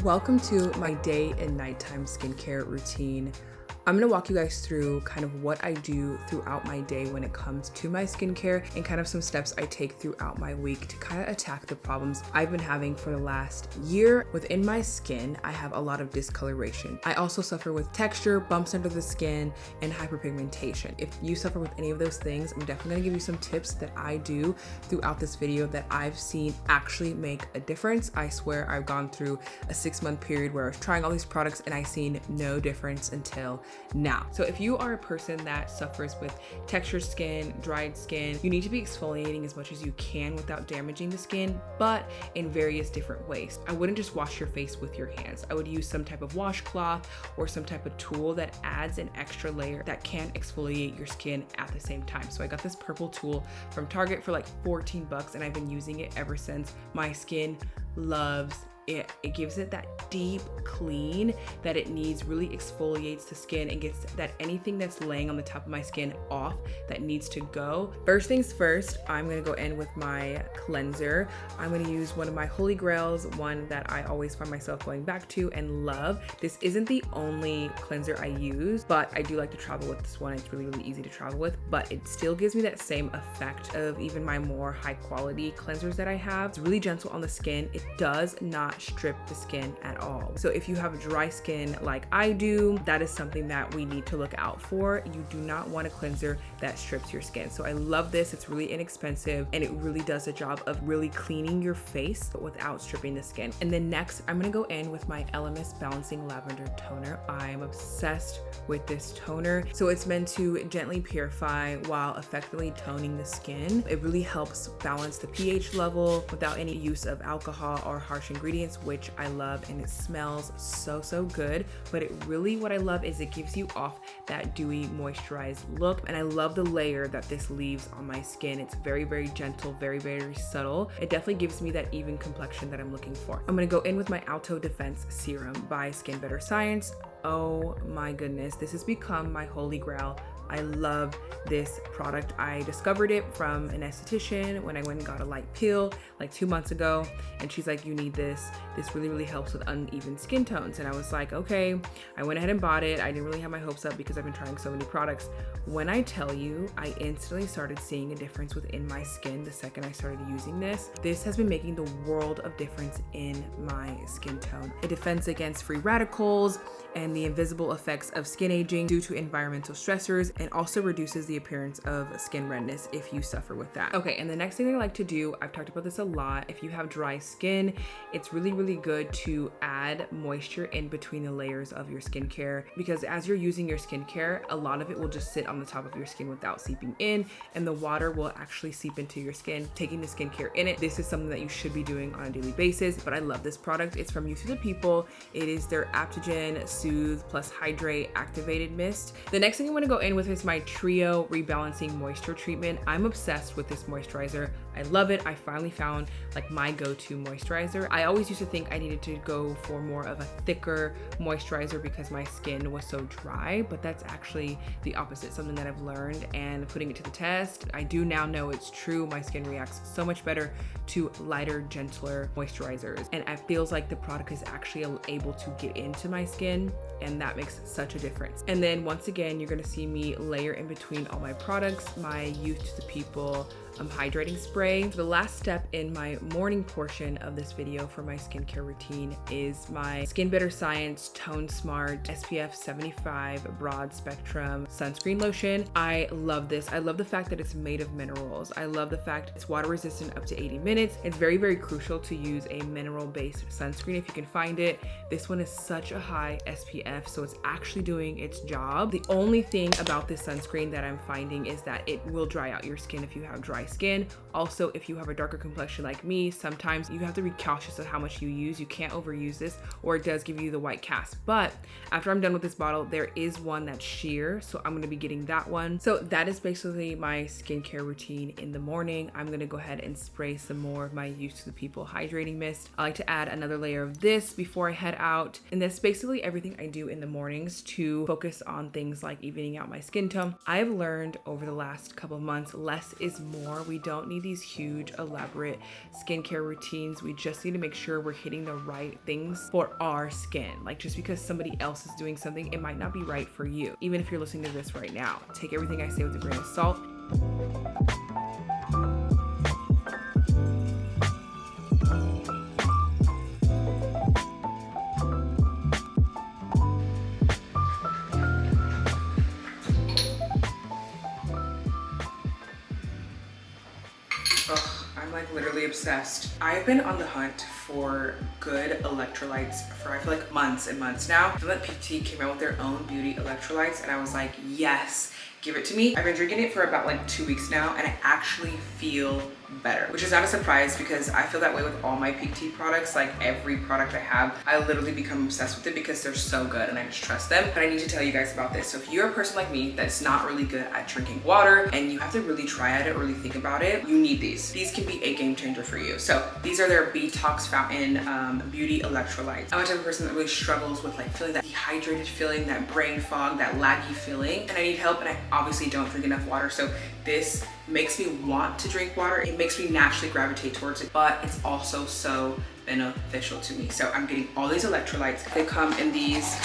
Welcome to my day and nighttime skincare routine. I'm gonna walk you guys through kind of what I do throughout my day when it comes to my skincare and kind of some steps I take throughout my week to kind of attack the problems I've been having for the last year. Within my skin, I have a lot of discoloration. I also suffer with texture, bumps under the skin, and hyperpigmentation. If you suffer with any of those things, I'm definitely gonna give you some tips that I do throughout this video that I've seen actually make a difference. I swear I've gone through a 6-month period where I was trying all these products and I seen no difference until now. So if you are a person that suffers with textured skin, dried skin, you need to be exfoliating as much as you can without damaging the skin, but in various different ways. I wouldn't just wash your face with your hands. I would use some type of washcloth or some type of tool that adds an extra layer that can exfoliate your skin at the same time. So I got this purple tool from Target for like 14 bucks and I've been using it ever since. My skin loves it. It gives it that deep clean that it needs, really exfoliates the skin and gets that anything that's laying on the top of my skin off that needs to go. First things first, I'm gonna go in with my cleanser. I'm gonna use one of my holy grails, one that I always find myself going back to and love. This isn't the only cleanser I use, but I do like to travel with this one. It's really, really easy to travel with, but it still gives me that same effect of even my more high quality cleansers that I have. It's really gentle on the skin. It does not strip the skin at all. So if you have dry skin like I do, that is something that we need to look out for. You do not want a cleanser that strips your skin. So I love this. It's really inexpensive and it really does a job of really cleaning your face without stripping the skin. And then next, I'm gonna go in with my Elemis Balancing Lavender Toner. I'm obsessed with this toner. So it's meant to gently purify while effectively toning the skin. It really helps balance the pH level without any use of alcohol or harsh ingredients, which I love, and it smells so good. But it really, what I love is it gives you off that dewy moisturized look, and I love the layer that this leaves on my skin. It's very gentle, very subtle. It definitely gives me that even complexion that I'm looking for. I'm gonna go in with my Auto Defense Serum by Skin Better Science. Oh my goodness, this has become my holy grail. I love this product. I discovered it from an esthetician when I went and got a light peel like 2 months ago. And she's like, you need this. This really helps with uneven skin tones. And I was like, okay. I went ahead and bought it. I didn't really have my hopes up because I've been trying so many products. When I tell you, I instantly started seeing a difference within my skin the second I started using this. This has been making the world of difference in my skin tone. It defends against free radicals and the invisible effects of skin aging due to environmental stressors, and also reduces the appearance of skin redness if you suffer with that. Okay, and the next thing I like to do, I've talked about this a lot, if you have dry skin, it's really good to add moisture in between the layers of your skincare, because as you're using your skincare, a lot of it will just sit on the top of your skin without seeping in, and the water will actually seep into your skin, taking the skincare in it. This is something that you should be doing on a daily basis, but I love this product. It's from Youth to the People. It is their Aptogen Soothe plus Hydrate Activated Mist. The next thing I want to go in with is my Trio Rebalancing Moisture Treatment. I'm obsessed with this moisturizer. I love it. I finally found like my go-to moisturizer. I always used to think I needed to go for more of a thicker moisturizer because my skin was so dry, but that's actually the opposite, something that I've learned and putting it to the test. I do now know it's true. My skin reacts so much better to lighter, gentler moisturizers. And it feels like the product is actually able to get into my skin, and that makes such a difference. And then once again, you're gonna see me layer in between all my products, my Youth to the People hydrating spray. The last step in my morning portion of this video for my skincare routine is my Skin Better Science Tone Smart SPF 75 Broad Spectrum Sunscreen Lotion. I love this. I love the fact that it's made of minerals. I love the fact it's water resistant up to 80 minutes. It's very crucial to use a mineral based sunscreen if you can find it. This one is such a high SPF, so it's actually doing its job. The only thing about this sunscreen that I'm finding is that it will dry out your skin if you have dry skin. Also, if you have a darker complexion like me, sometimes you have to be cautious of how much you use. You can't overuse this or it does give you the white cast. But after I'm done with this bottle, there is one that's sheer, so I'm going to be getting that one. So that is basically my skincare routine in the morning. I'm going to go ahead and spray some more of my Youth to the People hydrating mist. I like to add another layer of this before I head out, and that's basically everything I do in the mornings to focus on things like evening out my skin tone. I've learned over the last couple of months, less is more anymore. We don't need these huge, elaborate skincare routines. We just need to make sure we're hitting the right things for our skin. Like, just because somebody else is doing something, it might not be right for you. Even if you're listening to this right now, take everything I say with a grain of salt. I'm like literally obsessed. I've been on the hunt for good electrolytes for I feel like months and months now. I feel like PT came out with their own beauty electrolytes and I was like, yes, give it to me. I've been drinking it for about like 2 weeks now and I actually feel better, which is not a surprise because I feel that way with all my peak tea products. Like every product I have, I literally become obsessed with it because they're so good and I just trust them. But I need to tell you guys about this. So if you're a person like me that's not really good at drinking water and you have to really try at it or really think about it, you need these. These can be a game changer for you. So these are their Detox Fountain Beauty Electrolytes. I'm a type of person that really struggles with like feeling that dehydrated feeling, that brain fog, that laggy feeling, and I need help and I obviously don't drink enough water. So this makes me want to drink water. It makes me naturally gravitate towards it, but it's also so beneficial to me. So I'm getting all these electrolytes. They come in these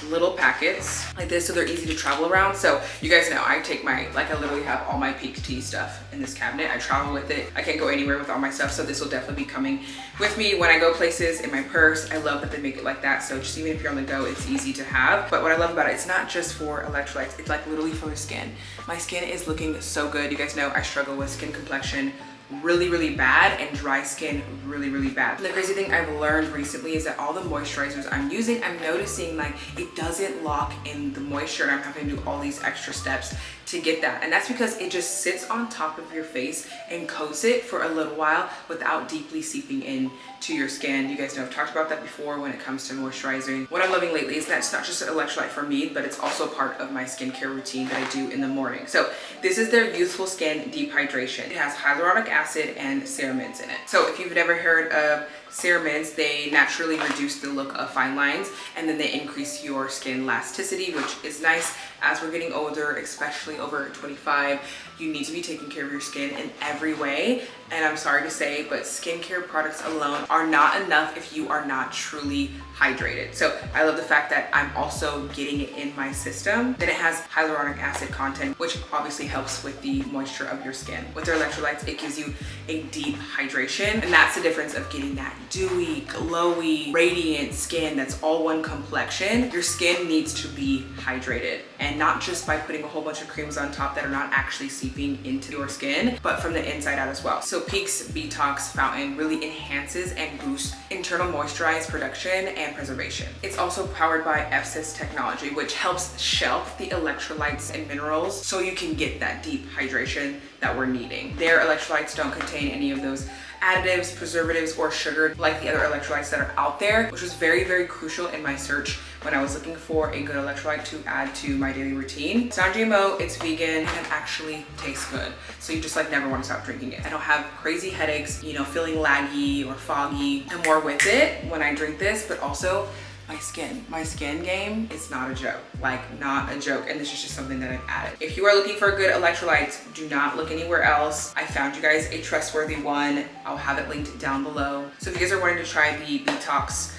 little packets like this, so they're easy to travel around. So you guys know I take my, like I literally have all my peak tea stuff in this cabinet. I travel with it. I can't go anywhere with all my stuff. So this will definitely be coming with me when I go places, in my purse. I love that they make it like that. So just even if you're on the go, it's easy to have. But what I love about it, it's not just for electrolytes. It's like literally for the skin. My skin is looking so good. You guys know I struggle with skin complexion really bad and dry skin really bad. And the crazy thing I've learned recently is that all the moisturizers I'm using, I'm noticing like it doesn't lock in the moisture and I'm having to do all these extra steps to get that. And that's because it just sits on top of your face and coats it for a little while without deeply seeping in to your skin. You guys know I've talked about that before when it comes to moisturizing. What I'm loving lately is that it's not just an electrolyte for me, but it's also part of my skincare routine that I do in the morning. So this is their Youthful Skin Deep Hydration. It has hyaluronic acid and ceramides in it. So if you've never heard of ceramides, they naturally reduce the look of fine lines and then they increase your skin elasticity, which is nice as we're getting older, especially over 25. You need to be taking care of your skin in every way. And I'm sorry to say, but skincare products alone are not enough if you are not truly hydrated. So I love the fact that I'm also getting it in my system. Then it has hyaluronic acid content, which obviously helps with the moisture of your skin. With their electrolytes, it gives you a deep hydration. And that's the difference of getting that dewy, glowy, radiant skin that's all one complexion. Your skin needs to be hydrated, and not just by putting a whole bunch of creams on top that are not actually seeping into your skin, but from the inside out as well. So Peak's Detox Fountain really enhances and boosts internal moisturize production and preservation. It's also powered by Alexis technology, which helps shelf the electrolytes and minerals so you can get that deep hydration that we're needing. Their electrolytes don't contain any of those additives, preservatives, or sugar like the other electrolytes that are out there, which was very crucial in my search when I was looking for a good electrolyte to add to my daily routine. It's non-GMO, it's vegan, and actually tastes good. So you just like never want to stop drinking it. I don't have crazy headaches, you know, feeling laggy or foggy. I'm more with it when I drink this, but also my skin game is not a joke, like not a joke. And this is just something that I've added. If you are looking for good electrolytes, do not look anywhere else. I found you guys a trustworthy one. I'll have it linked down below. So if you guys are wanting to try the Detox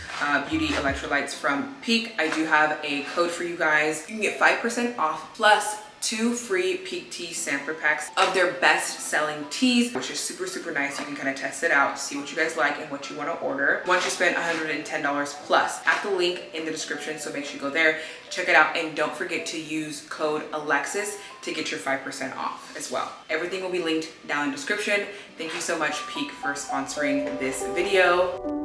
Beauty Electrolytes from Peak, I do have a code for you guys. You can get 5% off plus 2 free peak tea sampler packs of their best selling teas, which is super nice. You can kind of test it out, see what you guys like and what you want to order once you spend $110 plus at the link in the description. So make sure you go there, check it out, and don't forget to use code Alexis to get your 5% off as well. Everything will be linked down in the description. Thank you so much, Peak, for sponsoring this video.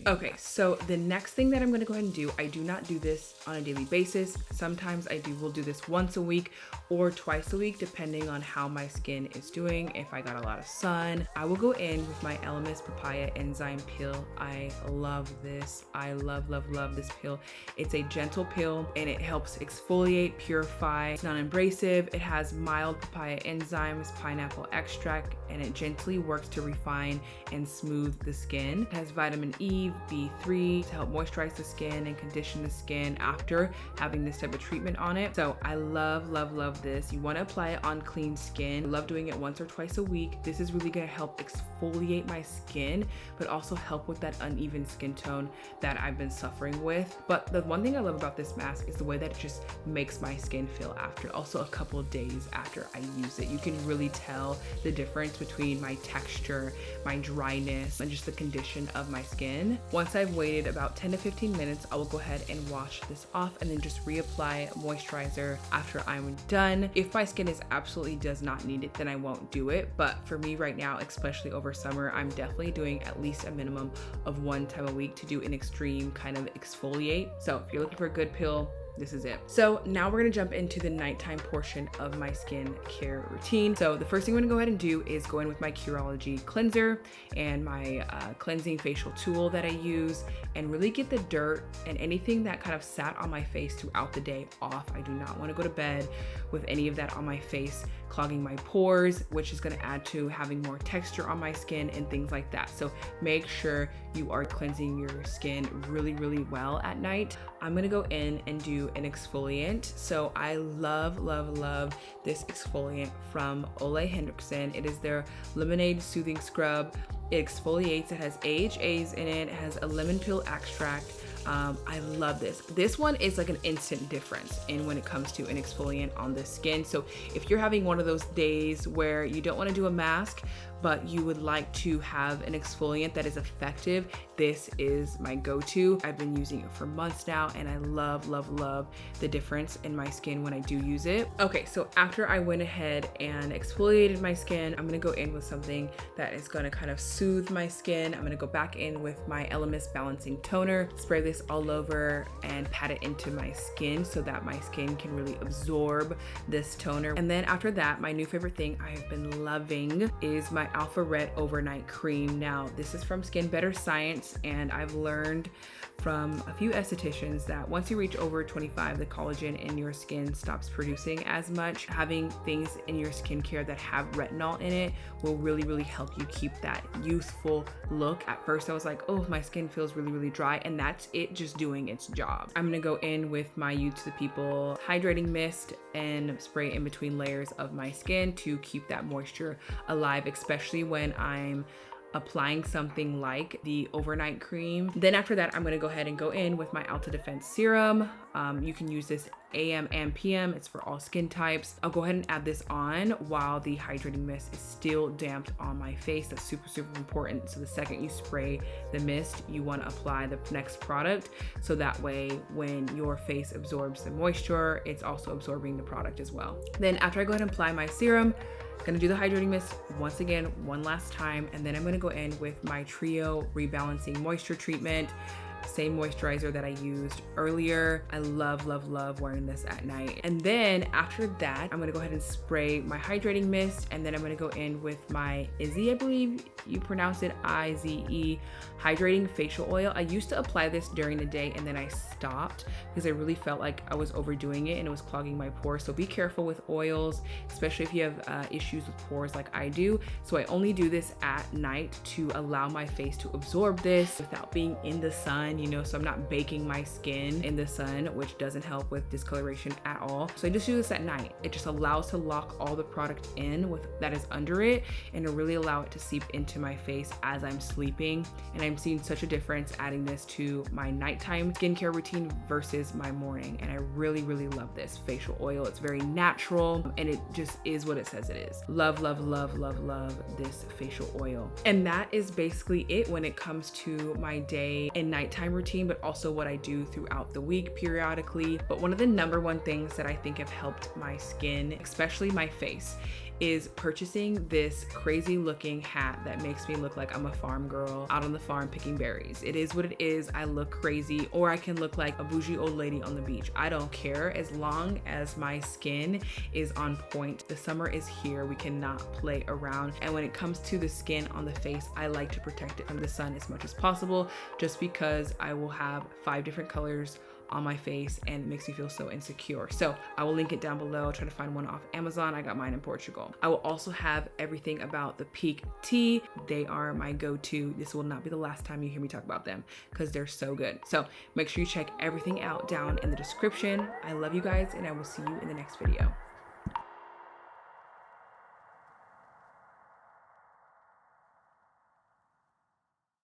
Okay, so the next thing that I'm gonna go ahead and do, I do not do this on a daily basis. Sometimes will do this once a week or twice a week, depending on how my skin is doing. If I got a lot of sun, I will go in with my Elemis Papaya Enzyme Pill. I love this. I love this pill. It's a gentle pill and it helps exfoliate, purify. It's non-abrasive. It has mild papaya enzymes, pineapple extract, and it gently works to refine and smooth the skin. It has vitamin E, B3 to help moisturize the skin and condition the skin after having this type of treatment on it. So I love, love, love this. You want to apply it on clean skin. I love doing it once or twice a week. This is really going to help exfoliate my skin, but also help with that uneven skin tone that I've been suffering with. But the one thing I love about this mask is the way that it just makes my skin feel after. Also a couple of days after I use it, you can really tell the difference between my texture, my dryness, and just the condition of my skin. Once I've waited about 10 to 15 minutes, I will go ahead and wash this off and then just reapply moisturizer after I'm done. If my skin absolutely does not need it, then I won't do it. But for me right now, especially over summer, I'm definitely doing at least a minimum of one time a week to do an extreme kind of exfoliate. So if you're looking for a good pill, this is it. So now we're gonna jump into the nighttime portion of my skin care routine. So the first thing I'm gonna go ahead and do is go in with my Curology cleanser and my cleansing facial tool that I use, and really get the dirt and anything that kind of sat on my face throughout the day off. I do not wanna go to bed with any of that on my face, clogging my pores, which is gonna add to having more texture on my skin and things like that. So make sure you are cleansing your skin really, really well at night. I'm gonna go in and do an exfoliant. So I love, love, love this exfoliant from Ole Henriksen. It is their Lemonade Soothing Scrub. It exfoliates, it has AHAs in it, it has a lemon peel extract. I love this. This one is like an instant difference in when it comes to an exfoliant on the skin. So if you're having one of those days where you don't want to do a mask, but you would like to have an exfoliant that is effective, this is my go-to. I've been using it for months now, and I love, love, love the difference in my skin when I do use it. Okay, so after I went ahead and exfoliated my skin, I'm gonna go in with something that is gonna kind of soothe my skin. I'm gonna go back in with my Elemis Balancing Toner, spray this all over and pat it into my skin so that my skin can really absorb this toner. And then after that, my new favorite thing I have been loving is my Alpha Red Overnight Cream. Now, this is from Skin Better Science, and I've learned from a few estheticians that once you reach over 25, the collagen in your skin stops producing as much. Having things in your skincare that have retinol in it will really, really help you keep that youthful look. At first, I was like, oh, my skin feels really, really dry, and that's it just doing its job. I'm gonna go in with my Youth to the People Hydrating Mist and spray in between layers of my skin to keep that moisture alive, especially when I'm applying something like the overnight cream. Then after that, I'm gonna go ahead and go in with my Alta Defense Serum. You can use this AM and PM, it's for all skin types. I'll go ahead and add this on while the hydrating mist is still damped on my face. That's super, super important. So the second you spray the mist, you wanna apply the next product. So that way, when your face absorbs the moisture, it's also absorbing the product as well. Then after I go ahead and apply my serum, gonna do the hydrating mist once again, one last time, and then I'm gonna go in with my Trio Rebalancing Moisture Treatment. Same moisturizer that I used earlier. I love, love, love wearing this at night. And then after that, I'm gonna go ahead and spray my hydrating mist, and then I'm gonna go in with my Izzy, I believe you pronounce it, IZE, hydrating facial oil. I used to apply this during the day, and then I stopped because I really felt like I was overdoing it and it was clogging my pores. So be careful with oils, especially if you have issues with pores like I do. So I only do this at night to allow my face to absorb this without being in the sun, you know, so I'm not baking my skin in the sun, which doesn't help with discoloration at all. So I just do this at night. It just allows to lock all the product in with that is under it, and to really allow it to seep into my face as I'm sleeping. And I'm seeing such a difference adding this to my nighttime skincare routine versus my morning. And I really, really love this facial oil. It's very natural, and it just is what it says it is. Love, love, love, love, love this facial oil. And that is basically it when it comes to my day and nighttime routine, but also what I do throughout the week periodically. But one of the number one things that I think have helped my skin, especially my face, is purchasing this crazy looking hat that makes me look like I'm a farm girl out on the farm picking berries. It is what it is. I look crazy, or I can look like a bougie old lady on the beach. I don't care, as long as my skin is on point. The summer is here. We cannot play around. And when it comes to the skin on the face, I like to protect it from the sun as much as possible, just because I will have 5 different colors on my face and it makes me feel so insecure. So I will link it down below. Try to find one off Amazon. I got mine in Portugal. natural. I will also have everything about the Peak tea. They are my go-to. This will not be the last time you hear me talk about them because they're so good. So make sure you check everything out down in the description. I love you guys, and I will see you in the next video.